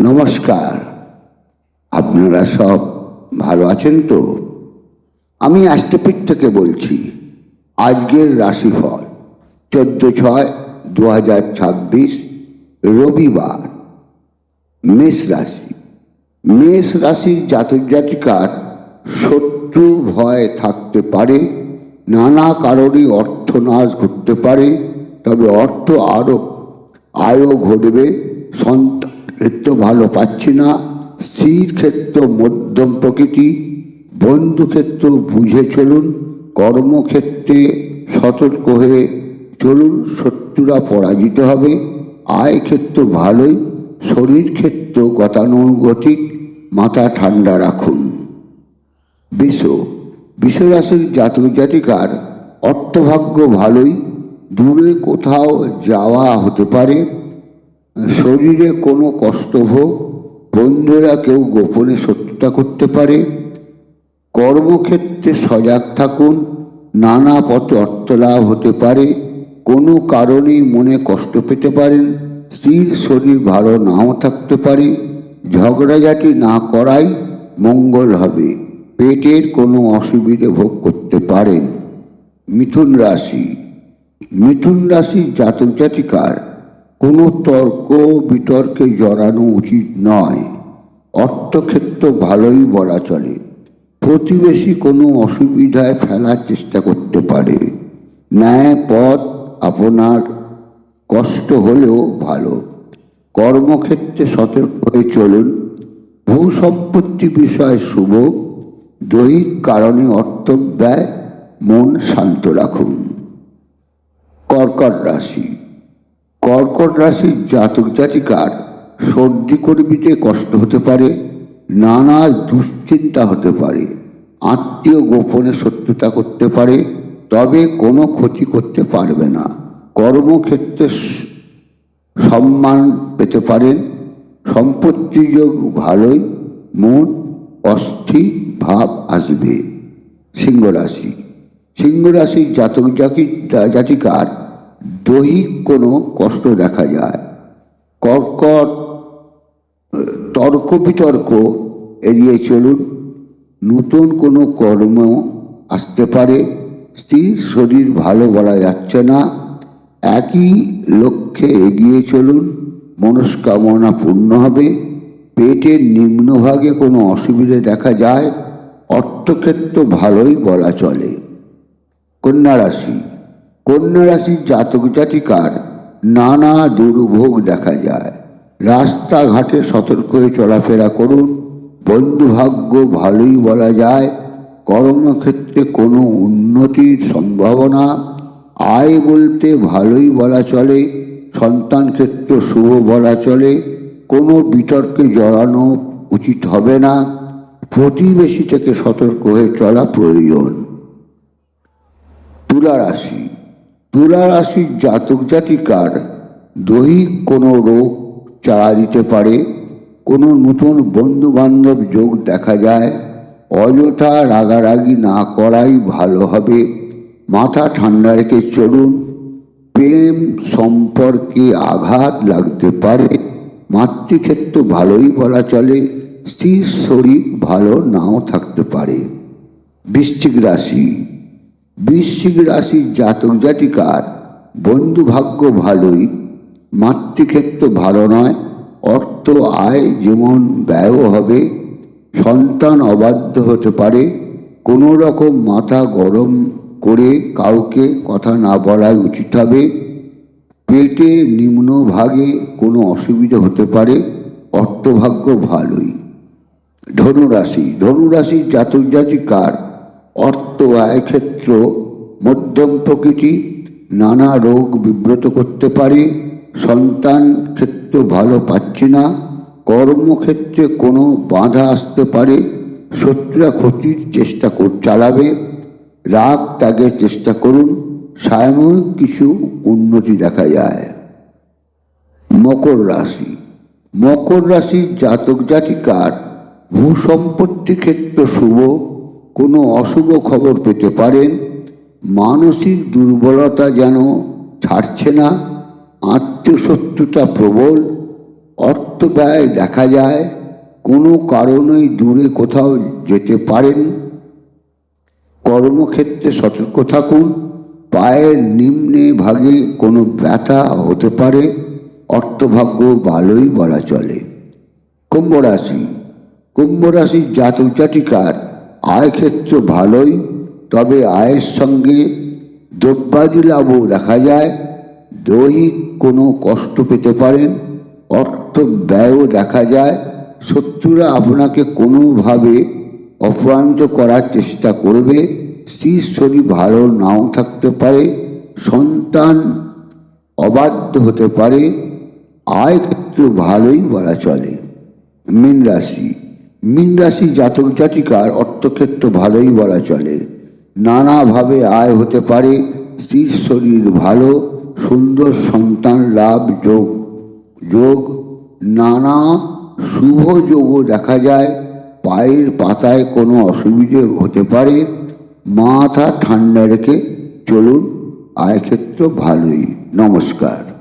নমস্কার। আপনারা সব ভালো আছেন তো? আমি অ্যাস্ট্রোপিট থেকে বলছি। আজকের রাশিফল 14/6/2026 রবিবার। মেষ রাশি। মেষ রাশির জাতক জাতিকার শত্রু ভয় থাকতে পারে, নানা কারণে অর্থনাশ ঘটতে পারে, তবে অর্থ আয়ও ঘটবে। সন্তান ক্ষেত্র ভালো পাচ্ছি না, স্ত্রীর ক্ষেত্র মধ্যম প্রকৃতি, বন্ধুক্ষেত্র বুঝে চলুন, কর্মক্ষেত্রে সতর্ক হয়ে চলুন, শত্রুরা পরাজিত হবে। আয় ক্ষেত্র ভালোই, শরীর ক্ষেত্র গতানুগতিক, মাথা ঠান্ডা রাখুন। বৃষ রাশির জাতক জাতিকার অর্থভাগ্য ভালোই, দূরে কোথাও যাওয়া হতে পারে, শরীরে কোনো কষ্টভোগ, বন্ধুরা কেউ গোপনে শত্রুতা করতে পারে। কর্মক্ষেত্রে সজাগ থাকুন, নানা পথে অর্থলাভ হতে পারে, কোনো কারণেই মনে কষ্ট পেতে পারেন, স্ত্রীর শরীর ভালো নাও থাকতে পারে। ঝগড়াঝাটি না করাই মঙ্গল হবে, পেটের কোনো অসুবিধে ভোগ করতে পারেন। মিথুন রাশি। মিথুন রাশির জাতক জাতিকার কোনো তর্ক বিতর্কে জড়ানো উচিত নয়। অর্থক্ষেত্র ভালোই বলা চলে, প্রতিবেশী কোনো অসুবিধায় ফেলার চেষ্টা করতে পারে। ন্যায় পথ আপনার কষ্ট হলেও ভালো। কর্মক্ষেত্রে সতর্ক হয়ে চলুন, ভূ সম্পত্তি বিষয় শুভ, দৈহিক কারণে অর্থ ব্যয়, মন শান্ত রাখুন। কর্কট রাশি। কর্কট রাশির জাতক জাতিকার সর্দি কর্মীতে কষ্ট হতে পারে, নানা দুশ্চিন্তা হতে পারে, আত্মীয় গোপনে শত্রুতা করতে পারে, তবে কোনো ক্ষতি করতে পারবে না। কর্মক্ষেত্রে সম্মান পেতে পারেন, সম্পত্তি যোগ ভালোই, মন অস্থির ভাব আসবে। সিংহ রাশি। সিংহ রাশির জাতক জাতিকার দৈহিক কোনো কষ্ট দেখা যায়। কর্কট তর্ক বিতর্ক এড়িয়ে চলুন, নতুন কোনো কর্ম আসতে পারে, স্ত্রীর শরীর ভালো বলা যাচ্ছে না। একই লক্ষ্যে এগিয়ে চলুন, মনস্কামনা পূর্ণ হবে। পেটের নিম্নভাগে কোনো অসুবিধে দেখা যায়, অর্থক্ষেত্র ভালোই বলা চলে। কন্যা রাশি। কন্যা রাশির জাতক জাতিকার নানা দুর্ভোগ দেখা যায়, রাস্তাঘাটে সতর্ক হয়ে চলাফেরা করুন, বন্ধুভাগ্য ভালোই বলা যায়। কর্মক্ষেত্রে কোনো উন্নতির সম্ভাবনা, আয় বলতে ভালোই বলা চলে, সন্তান ক্ষেত্র শুভ বলা চলে। কোনো বিতর্কে জড়ানো উচিত হবে না, প্রতিবেশী থেকে সতর্ক হয়ে চলা প্রয়োজন। তুলা রাশি। তুলা রাশির জাতক জাতিকার দৈহিক কোনো রোগ চাড়া দিতে পারে, কোনো নতুন বন্ধু বান্ধব যোগ দেখা যায়। অযথা রাগারাগি না করাই ভালো হবে, মাথা ঠান্ডা রেখে চলুন। প্রেম সম্পর্কে আঘাত লাগতে পারে, মাতৃক্ষেত্র ভালোই বলা চলে, স্ত্রীর শরীর ভালো নাও থাকতে পারে। বৃশ্চিক রাশি। বৃশ্চিক রাশির জাতক জাতিকার বন্ধুভাগ্য ভালোই, মাতৃক্ষেত্র ভালো নয়, অর্থ আয় যেমন ব্যয়ও হবে। সন্তান অবাধ্য হতে পারে, কোনো রকম মাথা গরম করে কাউকে কথা না বলাই উচিত হবে। পেটে নিম্নভাগে কোনো অসুবিধা হতে পারে, অর্থভাগ্য ভালোই। ধনুরাশি। ধনুরাশির জাতক জাতিকার অর্থ আয় ক্ষেত্র মধ্যম প্রকৃতি, নানা রোগ বিব্রত করতে পারে, সন্তান ক্ষেত্র ভালো পাচ্ছি না। কর্মক্ষেত্রে কোনো বাধা আসতে পারে, শত্রুরা ক্ষতির চেষ্টা চালাবে। রাগ ত্যাগের চেষ্টা করুন, সাময়িক কিছু উন্নতি দেখা যায়। মকর রাশি। মকর রাশির জাতক জাতিকার ভূসম্পত্তি ক্ষেত্র শুভ, কোনো অশুভ খবর পেতে পারেন। মানসিক দুর্বলতা যেন ছাড়ছে না, আত্মীয় শত্রুতা প্রবল, অর্থ ব্যয় দেখা যায়, কোনো কারণেই দূরে কোথাও যেতে পারেন। কর্মক্ষেত্রে সতর্ক থাকুন। পায়ের নিম্নে ভাগে কোনো ব্যথা হতে পারে। অর্থভাগ্য ভালোই বলা চলে। কুম্ভ রাশি। কুম্ভ রাশির জাতক জাতিকার আয়ক্ষেত্র ভালোই, তবে আয়ের সঙ্গে দ্রব্যাদি লাভও দেখা যায়। দৈহিক কোনো কষ্ট পেতে পারেন। অর্থ ব্যয়ও দেখা যায়। শত্রুরা আপনাকে কোনোভাবে অপমানিত করার চেষ্টা করবে। স্ত্রীর শরীর ভালো নাও থাকতে পারে। সন্তান অবাধ্য হতে পারে। আয় ক্ষেত্র ভালোই বলা চলে। মীন রাশি। মীন রাশি জাতক জাতিকার অর্থক্ষেত্র ভালোই বলা চলে। নানাভাবে আয় হতে পারে। স্ত্রীর শরীর ভালো। সুন্দর সন্তান লাভ যোগ নানা শুভ যোগও দেখা যায়। পায়ের পাতায় কোনো অসুবিধে হতে পারে। মাথা ঠান্ডা রেখে চলুন। আয়ক্ষেত্র ভালোই। নমস্কার।